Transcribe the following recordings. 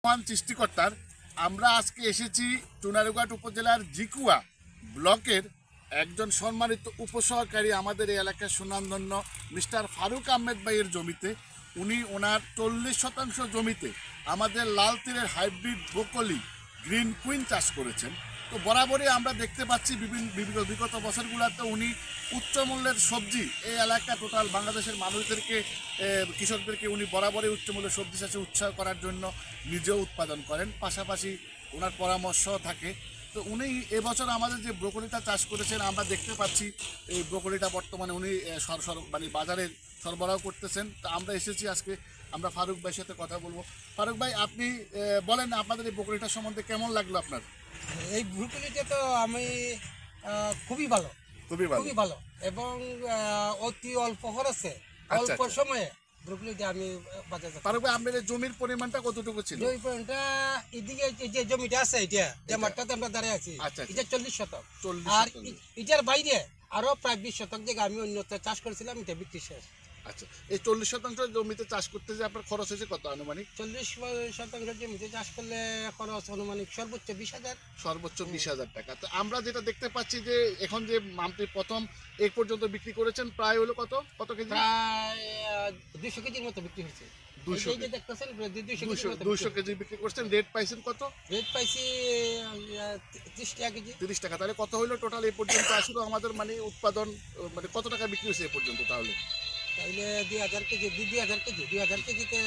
মহান সৃষ্টিকর্তার। আমরা আজকে এসেছি টুনারুঘাট উপজেলার জিকুয়া ব্লকের একজন সম্মানিত উপসহকারী, আমাদের এই এলাকার সুনামধন্য মিস্টার ফারুক আহমেদ ভাইয়ের জমিতে। উনি ওনার 40% জমিতে আমাদের লাল তীরের হাইব্রিড ব্রোকলি গ্রিন কুইন চাষ করেছেন। তো বরাবরই আমরা দেখতে পাচ্ছি বিগত বছরগুলোতে উনি উচ্চ মূল্যের সবজি এই এলাকা টোটাল বাংলাদেশের মানুষদেরকে, কৃষকদেরকে উনি বরাবরই উচ্চ মূল্যের সবজি চাষে উৎসাহ করার জন্য নিজেও উৎপাদন করেন, পাশাপাশি ওনার পরামর্শ থাকে। তো উনি এবছর আমাদের যে ব্রোকলিটা চাষ করেছেন, আমরা দেখতে পাচ্ছি এই ব্রোকলিটা বর্তমানে উনি মানে বাজারে সরবরাহ করতেছেন। তো আমরা এসেছি আজকে, আমরা ফারুক ভাইয়ের সাথে কথা বলবো। ফারুক ভাই, আপনি বলেন আপনাদের এই ব্রোকলিটা সম্বন্ধে কেমন লাগলো আপনার? এই ব্রুকলিটা তো আমি খুবই ভালো, খুবই ভালো। খুবই ভালো এবং অতি অল্প খরচে আচ্ছা, অল্প আচ্ছা। সময়ে ব্রুকলিটা আমি বাজারে ফারুক ভাই, আপনাদের জমির পরিমাণটা কতটুকু ছিল? ওই পয়েন্টটা এদিকে এই যে জমিটা আছে এটা যে মাঠটাতে আমরা দাঁড়িয়ে আছি, আচ্ছা, আচ্ছা। এটা 40 শতক। 40 আর শতক। এটার বাইরে আরো প্রায় 20 শতক জায়গা আমি অন্যত্র চাষ করেছিলাম, এটা বিক্রি শেষ। আচ্ছা, এই 40% জমিতে চাষ করতে যে আপনার খরচ হয়েছে কত আনুমানিক? 40% জমিতে চাষ করলে খরচ অনুমানিক সর্বোচ্চ 20,000। সর্বোচ্চ 20,000 টাকা। তো আমরা যেটা দেখতে পাচ্ছি যে এখন যে আপনি প্রথম এই পর্যন্ত বিক্রি করেছেন প্রায় হলো কত কেজি? প্রায় 200 কেজির মতো বিক্রি হয়েছে। 200 এই যে দেখতেছেন 200 কেজির মতো 200 কেজি বিক্রি করছেন। রেট পাইছেন কত? রেট পাইছি 30 টাকা কেজি। 30 টাকা। তাহলে কত হলো টোটাল এই পর্যন্ত আসলে আমাদের মানে উৎপাদন, মানে কত টাকা বিক্রি হয়েছে এই পর্যন্ত? তাহলে তাইলে 2000 কেজি 2000 কেজিতে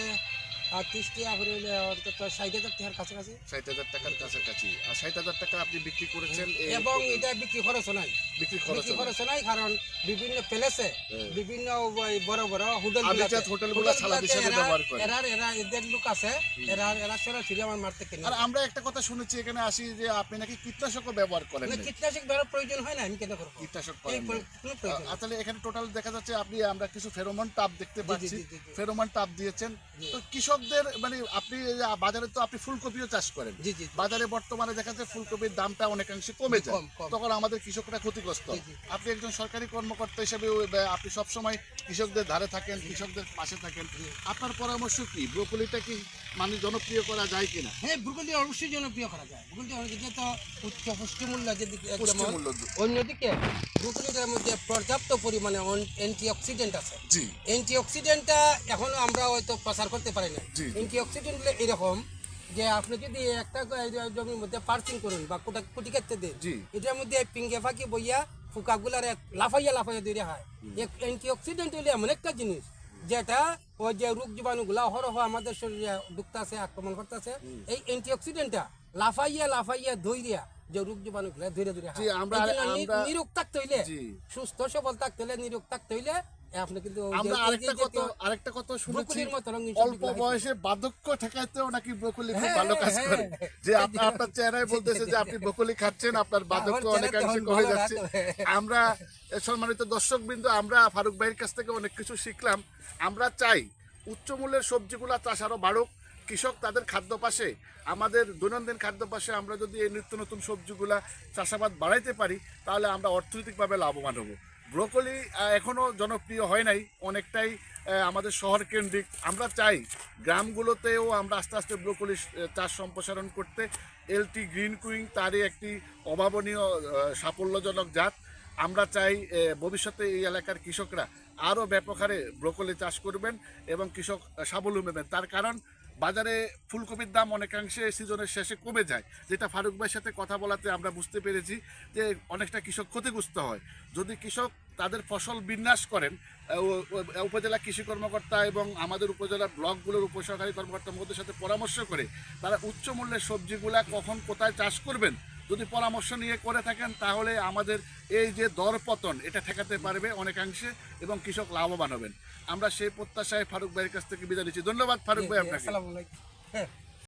30 টাকা করে হইলে অন্তত 60,000 টাকার কাছাকাছি। 60,000 টাকার কাছাকাছি। আর 60,000 টাকা আপনি বিক্রি করেছেন এবং এটা বিক্রি খরচ নাই, বিক্রি বিক্রি খরচ খরচ নাই, কারণ বিভিন্ন প্লেসে বিভিন্ন ওই বড় বড় আভিজাত হোটেলগুলো সালাদ হিসেবে ব্যবহার করে। এরা এদের লোক আছে, এরা সরাসরি আমার মাঠ থেকে আর নেয়। আমরা একটা কথা শুনেছি এখানে আসি যে আপনি নাকি কীটনাশকও ব্যবহার করেন মানে না। কীটনাশক দেওয়ার প্রয়োজন হয় না, আমি কেন করবো? কীটনাশক এই করেন না। কোনো প্রয়োজন নেই। তাহলে এখানে টোটাল দেখা যাচ্ছে আমরা কিছু ফেরোমন টাপ দেখতে পাচ্ছি। জি। ফেরোমন টাপ দিয়েছেন। জি। তো কৃষকদের মানে আপনি এই যে বাজারে তো আপনি ফুলকপিও চাষ করেন। জি। বাজারে বর্তমানে দেখা যাচ্ছে ফুলকপির দামটা অনেকাংশে কমে যায়, কম। তখন আমাদের কৃষকরা ক্ষতিগ্রস্ত। জি। আপনি একজন সরকারি কর্মকর্তা হিসেবে আপনি সবসময় কৃষকদের ধারে থাকেন, কৃষকদের পাশে থাকেন। আপনার পরামর্শ কি, ব্রোকলিটা কি মানে জনপ্রিয় করা যায় কিনা? হ্যাঁ, ব্রুকলি অবশ্যই জনপ্রিয় করা যায়। ব্রুকলি অনেকদিকে তো উচ্চ পুষ্টিমূল্য যেদিকে, পুষ্টিমূল্য। অন্যদিকে ব্রুকলিটার মধ্যে পর্যাপ্ত পরিমাণে অ্যান্টিঅক্সিডেন্ট আছে। জি। অ্যান্টিঅক্সিডেন্টটা এখনো আমরা হয়তো প্রচার করতে পারি না। জি। অ্যান্টিঅক্সিডেন্ট হলো এরকম যে আপনি যদি একটা জমির মধ্যে পার্চিং করুন বা কুটি কাটতে দেন, জি। এটার মধ্যে পিঙ্গে ফাঁকি বইয়া ফুকাগুলার লাফাইয়া দূরে হয়। অ্যান্টিঅক্সিডেন্ট হলে এমন একটা জিনিস যেটা ওই যে রোগ জীবাণুগুলা অহরহ আমাদের শরীরে ঢুকতেছে, আক্রমণ করতেছে, এই অ্যান্টিঅক্সিডেন্টটা লাফাইয়া ধইরিয়া যে রোগ জীবাণুগুলা ধীরে জি, আমরা নিরোগ থাকতে হইলে, জি। সুস্থ সবল থাকতে হলে, নিরোগ থাকতে হইলে আপনি কিন্তু আমরা আরেকটা কথা শুনেছি, ব্রোকলির মতো রঙিন অল্প বয়সে বার্ধক্য ঠেকাইতেও নাকি ব্রোকলি খুব হ্যাঁ, ভালো কাজ হ্যাঁ, করে। হ্যাঁ। যে আপনার চেহারায় বলতেছে যে আপনি ব্রোকলি খাচ্ছেন, আপনার বার্ধক্য আমার অনেকাংশে চেহারা তো কমে ভালো যাচ্ছে। রাখতে। আমরা সম্মানিত দর্শকবৃন্দ, আমরা ফারুক ভাইয়ের কাছ থেকে অনেক কিছু শিখলাম। আমরা চাই উচ্চ মূল্যের সবজিগুলা চাষ আরও বাড়ুক, কৃষক তাদের খাদ্য পাশে, আমাদের দৈনন্দিন খাদ্য পাশে আমরা যদি এই নিত্য নতুন সবজিগুলা চাষাবাদ বাড়াইতে পারি, তাহলে আমরা অর্থনৈতিকভাবে লাভবান হব। ব্রোকলি এখনও জনপ্রিয় হয় নাই, অনেকটাই আমাদের শহর কেন্দ্রিক। আমরা চাই গ্রামগুলোতেও আমরা আস্তে আস্তে ব্রোকলি চাষ সম্প্রসারণ করতে। এলটি গ্রিন কুইং তারই একটি অভাবনীয় সাফল্যজনক জাত। আমরা চাই ভবিষ্যতে এই এলাকার কৃষকরা আরও ব্যাপক হারে ব্রোকলি চাষ করবেন এবং কৃষক স্বাবলম্বী হবেন। তার কারণ বাজারে ফুলকপির দাম অনেকাংশে সিজনের শেষে কমে যায়, যেটা ফারুক ভাইয়ের সাথে কথা বলাতে আমরা বুঝতে পেরেছি যে অনেকটা কৃষক ক্ষতিগ্রস্ত হয়। যদি কৃষক তাদের ফসল বিন্যাস করেন, উপজেলা কৃষি কর্মকর্তা এবং আমাদের উপজেলার ব্লকগুলোর উপসহকারী কর্মকর্তার মধ্যে সাথে পরামর্শ করে তারা উচ্চ মূল্যের সবজিগুলা কখন কোথায় চাষ করবেন যদি পরামর্শ নিয়ে করে থাকেন, তাহলে আমাদের এই যে দর পতন এটা ঠেকাতে পারবে অনেকাংশে এবং কৃষক লাভবান হবেন। আমরা সেই প্রত্যাশায় ফারুক ভাইয়ের কাছ থেকে বিদায় নিচ্ছি। ধন্যবাদ ফারুক ভাই আপনাকে। আসসালামু আলাইকুম।